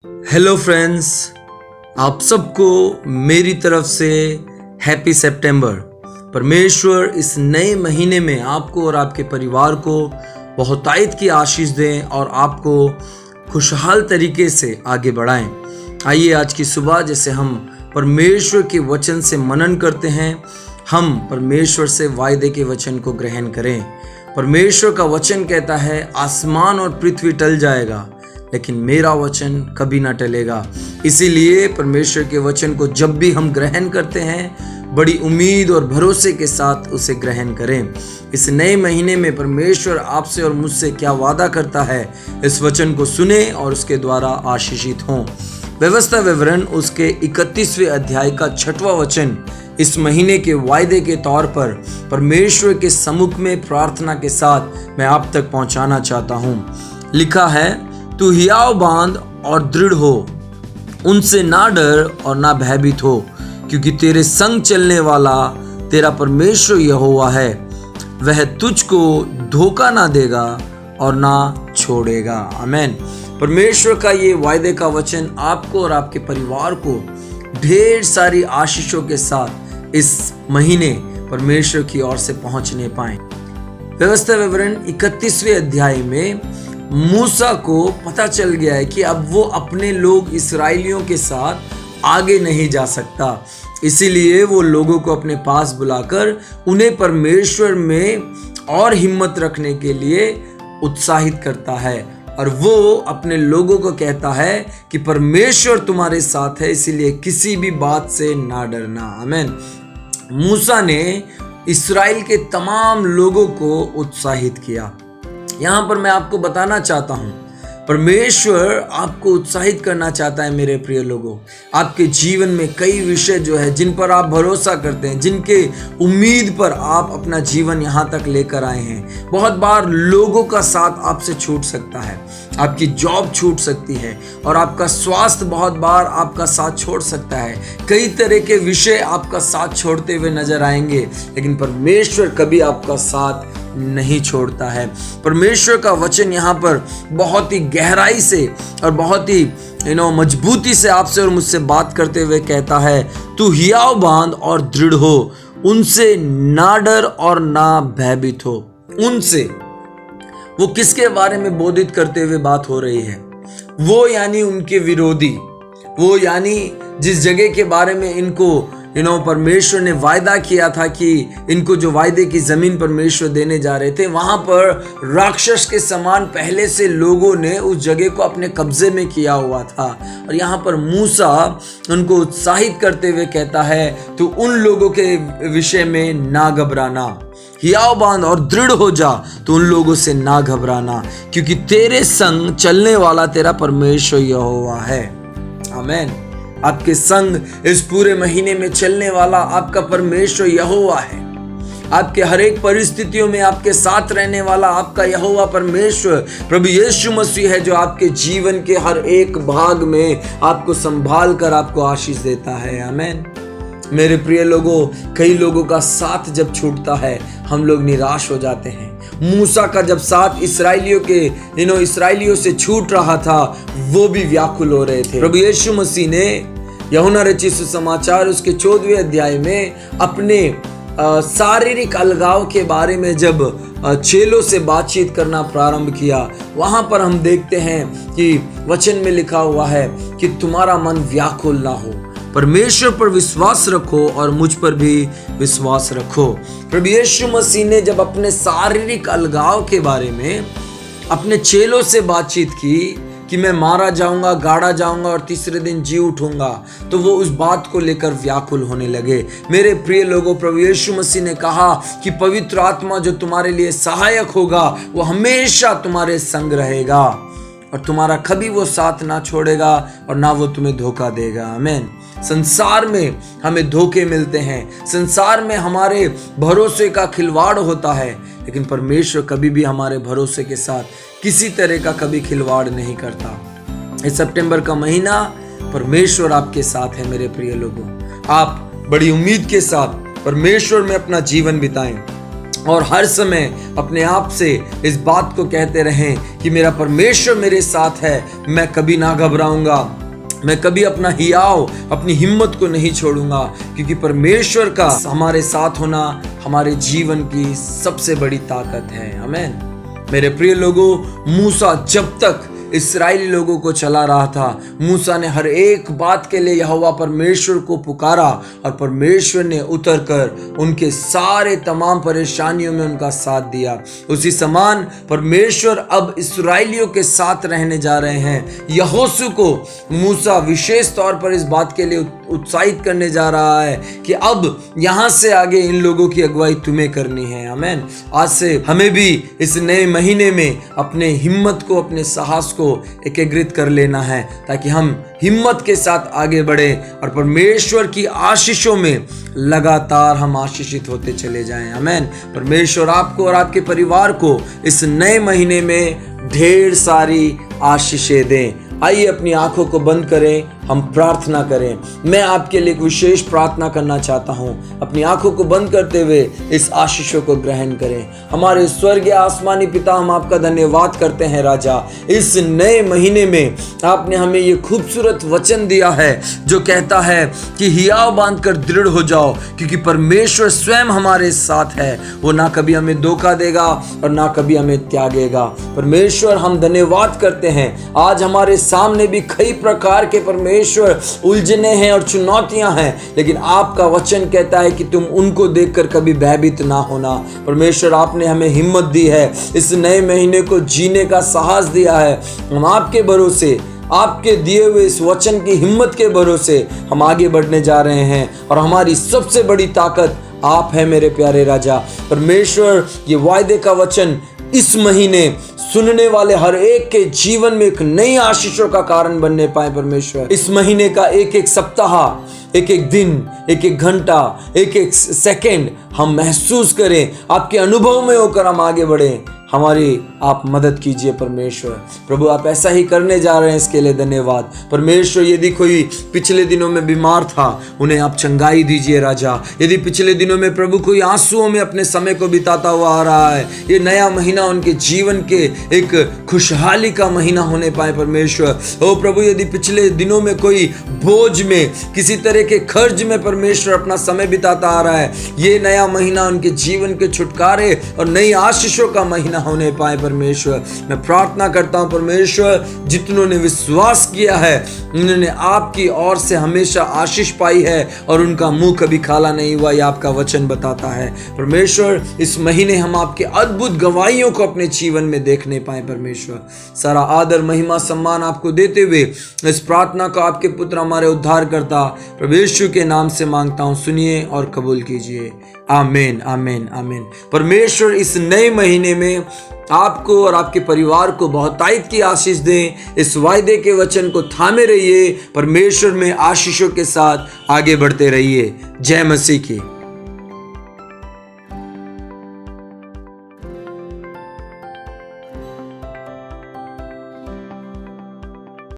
Hello friends, आप सबको मेरी तरफ से हैप्पी सितंबर। परमेश्वर इस नए महीने में आपको और आपके परिवार को बहुतायत की आशीष दें और आपको खुशहाल तरीके से आगे बढ़ाएं। आइए आज की सुबह जैसे हम परमेश्वर के वचन से मनन करते हैं, हम परमेश्वर से वायदे के वचन को ग्रहण करें। परमेश्वर का वचन कहता है, आसमान और पृथ्वी टल जाएगा लेकिन मेरा वचन कभी ना टलेगा। इसीलिए परमेश्वर के वचन को जब भी हम ग्रहण करते हैं, बड़ी उम्मीद और भरोसे के साथ उसे ग्रहण करें। इस नए महीने में परमेश्वर आपसे और मुझसे क्या वादा करता है, इस वचन को सुने और उसके द्वारा आशीषित हों। व्यवस्था विवरण उसके 31वें अध्याय का 6वां वचन इस महीने के वायदे के तौर पर परमेश्वर के सम्मुख में प्रार्थना के साथ मैं आप तक पहुंचाना चाहता हूं। लिखा है, तू हियाव बांध और दृढ़ हो, उनसे ना डर और ना भयभीत हो, क्योंकि तेरे संग चलने वाला तेरा परमेश्वर यहोवा है। वह तुझको धोखा ना देगा और ना छोड़ेगा। आमीन। परमेश्वर का ये वायदे का वचन आपको और आपके परिवार को ढेर सारी आशीषों के साथ इस महीने परमेश्वर की ओर से पहुंचने पाए। व्यवस्था विवरण 31वें अध्याय में मूसा को पता चल गया है कि अब वो अपने लोग इस्राएलियों के साथ आगे नहीं जा सकता। इसीलिए वो लोगों को अपने पास बुलाकर उन्हें परमेश्वर में और हिम्मत रखने के लिए उत्साहित करता है और वो अपने लोगों को कहता है कि परमेश्वर तुम्हारे साथ है, इसीलिए किसी भी बात से ना डरना। आमीन। मूसा ने इस्राएल के तमाम लोगों को उत्साहित किया। यहाँ पर मैं आपको बताना चाहता हूँ, परमेश्वर आपको उत्साहित करना चाहता है। मेरे प्रिय लोगों, आपके जीवन में कई विषय जो है जिन पर आप भरोसा करते हैं, जिनके उम्मीद पर आप अपना जीवन यहाँ तक लेकर आए हैं, बहुत बार लोगों का साथ आपसे छूट सकता है, आपकी जॉब छूट सकती है और आपका स्वास्थ्य बहुत बार आपका साथ छोड़ सकता है। कई तरह के विषय आपका साथ छोड़ते हुए नजर आएंगे, लेकिन परमेश्वर कभी आपका साथ नहीं छोड़ता है। परमेश्वर का वचन यहाँ पर बहुत ही गहराई से और बहुत ही मजबूती से आपसे और मुझसे बात करते हुए कहता है, तू हियाव बांध और दृढ़ हो, उनसे ना डर और ना भयभीत हो। उनसे, वो किसके बारे में बोधित करते हुए बात हो रही है? वो यानी उनके विरोधी, वो यानी जिस जगह के बारे में इनको परमेश्वर ने वायदा किया था कि इनको जो वायदे की जमीन परमेश्वर देने जा रहे थे, वहां पर राक्षस के समान पहले से लोगों ने उस जगह को अपने कब्जे में किया हुआ था। और यहाँ पर मूसा उनको उत्साहित करते हुए कहता है, तू उन लोगों के विषय में ना घबराना, हियाव बांध और दृढ़ हो जा, तो उन लोगों से ना घबराना, क्योंकि तेरे संग चलने वाला तेरा परमेश्वर यहोवा है। आमीन। आपके संग इस पूरे महीने में चलने वाला आपका परमेश्वर यहोवा है। आपके हर एक परिस्थितियों में आपके साथ रहने वाला आपका यहोवा परमेश्वर प्रभु यीशु मसीह है, जो आपके जीवन के हर एक भाग में आपको संभाल कर आपको आशीष देता है। आमीन। मेरे प्रिय लोगों, कई लोगों का साथ जब छूटता है हम लोग निराश हो जाते हैं। मूसा का जब साथ इस्राएलियों से छूट रहा था, वो भी व्याकुल हो रहे थे। प्रभु यीशु मसीह ने यूहन्ना रचित सुसमाचार उसके 14वें अध्याय में अपने शारीरिक अलगाव के बारे में जब चेलों से बातचीत करना प्रारंभ किया, वहां पर हम देखते हैं कि वचन में लिखा हुआ है कि तुम्हारा मन व्याकुल ना हो, परमेश्वर पर विश्वास रखो और मुझ पर भी विश्वास रखो। प्रभु यीशु मसीह ने जब अपने शारीरिक अलगाव के बारे में अपने चेलों से बातचीत की कि मैं मारा जाऊंगा, गाड़ा जाऊंगा और तीसरे दिन जी उठूंगा, तो वो उस बात को लेकर व्याकुल होने लगे। मेरे प्रिय लोगों, प्रभु यीशु मसीह ने कहा कि पवित्र आत्मा जो तुम्हारे लिए सहायक होगा, वो हमेशा तुम्हारे संग रहेगा और तुम्हारा कभी वो साथ ना छोड़ेगा और ना वो तुम्हें धोखा देगा। आमीन। संसार में हमें धोखे मिलते हैं, संसार में हमारे भरोसे का खिलवाड़ होता है, लेकिन परमेश्वर कभी भी हमारे भरोसे के साथ किसी तरह का कभी खिलवाड़ नहीं करता। इस सितंबर का महीना परमेश्वर आपके साथ है। मेरे प्रिय लोगों, आप बड़ी उम्मीद के साथ परमेश्वर में अपना जीवन बिताएं। और हर समय अपने आप से इस बात को कहते रहें कि मेरा परमेश्वर मेरे साथ है, मैं कभी ना घबराऊंगा, मैं कभी अपना हियाव, अपनी हिम्मत को नहीं छोड़ूंगा, क्योंकि परमेश्वर का हमारे साथ होना हमारे जीवन की सबसे बड़ी ताकत है। आमीन। मेरे प्रिय लोगों, मूसा जब तक इस्राएली लोगों को चला रहा था, मूसा ने हर एक बात के लिए यहोवा परमेश्वर को पुकारा और परमेश्वर ने उतरकर उनके सारे तमाम परेशानियों में उनका साथ दिया। उसी समान परमेश्वर अब इस्राएलियों के साथ रहने जा रहे हैं। यहोशू को मूसा विशेष तौर पर इस बात के लिए उत्साहित करने जा रहा है कि अब यहाँ से आगे इन लोगों की अगुवाई तुम्हें करनी है। आमीन। आज से हमें भी इस नए महीने में अपने हिम्मत को, अपने साहस को एकीकृत कर लेना है, ताकि हम हिम्मत के साथ आगे बढ़े और परमेश्वर की आशीषों में लगातार हम आशीषित होते चले जाएं। आमीन। परमेश्वर आपको और आपके परिवार को इस नए महीने में ढेर सारी आशीषें दें। आइए अपनी आंखों को बंद करें, हम प्रार्थना करें। मैं आपके लिए एक विशेष प्रार्थना करना चाहता हूं। अपनी आंखों को बंद करते हुए इस आशीषों को ग्रहण करें। हमारे स्वर्गीय आसमानी पिता, हम आपका धन्यवाद करते हैं राजा। इस नए महीने में आपने हमें ये खूबसूरत वचन दिया है जो कहता है कि हियाव बांधकर दृढ़ हो जाओ, क्योंकि परमेश्वर स्वयं हमारे साथ है। वो ना कभी हमें धोखा देगा और ना कभी हमें त्यागेगा। परमेश्वर, हम धन्यवाद करते हैं। आज हमारे सामने भी कई प्रकार के परमेश्वर उलझने हैं और चुनौतियां हैं, लेकिन आपका वचन कहता है कि तुम उनको देखकर कभी भयभीत ना होना। परमेश्वर, आपने हमें हिम्मत दी है, इस नए महीने को जीने का साहस दिया है। हम आपके भरोसे, आपके दिए हुए इस वचन की हिम्मत के भरोसे हम आगे बढ़ने जा रहे हैं, और हमारी सबसे बड़ी ताकत आप है मेरे प्यारे राजा। परमेश्वर, ये वायदे का वचन इस महीने सुनने वाले हर एक के जीवन में एक नई आशीषों का कारण बनने पाए। परमेश्वर, इस महीने का एक एक सप्ताह, एक एक दिन, एक एक घंटा, एक एक सेकंड हम महसूस करें, आपके अनुभव में होकर हम आगे बढ़ें। हमारी आप मदद कीजिए परमेश्वर। प्रभु, आप ऐसा ही करने जा रहे हैं, इसके लिए धन्यवाद। परमेश्वर, यदि कोई पिछले दिनों में बीमार था, उन्हें आप चंगाई दीजिए राजा। यदि पिछले दिनों में प्रभु कोई आंसुओं में अपने समय को बिताता हुआ आ रहा है, ये नया महीना उनके जीवन के एक खुशहाली का महीना होने पाए। परमेश्वर, ओ प्रभु, यदि पिछले दिनों में कोई बोझ में, किसी तरह के खर्च में परमेश्वर अपना समय बिताता आ रहा है, ये नया महीना उनके जीवन के छुटकारे और नई आशीषों का महीना होने पाए। परमेश्वर, मैं प्रार्थना करता हूं परमेश्वर, जितनों ने विश्वास किया है उन्होंने आपकी ओर से हमेशा आशीष पाई है और उनका मुंह कभी खाला नहीं हुआ, यह आपका वचन बताता है। परमेश्वर, इस महीने हम आपके अद्भुत गवाहियों को अपने जीवन में देखने पाए। परमेश्वर, सारा आदर, महिमा, सम्मान आपको देते हुए इस प्रार्थना को आपके पुत्र हमारे उद्धारकर्ता प्रभु यीशु के नाम से मांगता हूं, सुनिए और कबूल कीजिए। आमीन, आमीन, आमीन। परमेश्वर इस नए महीने में आपको और आपके परिवार को बहुतायत की आशीष दें। इस वायदे के वचन को थामे रहिए, परमेश्वर में आशीषों के साथ आगे बढ़ते रहिए। जय मसीह की।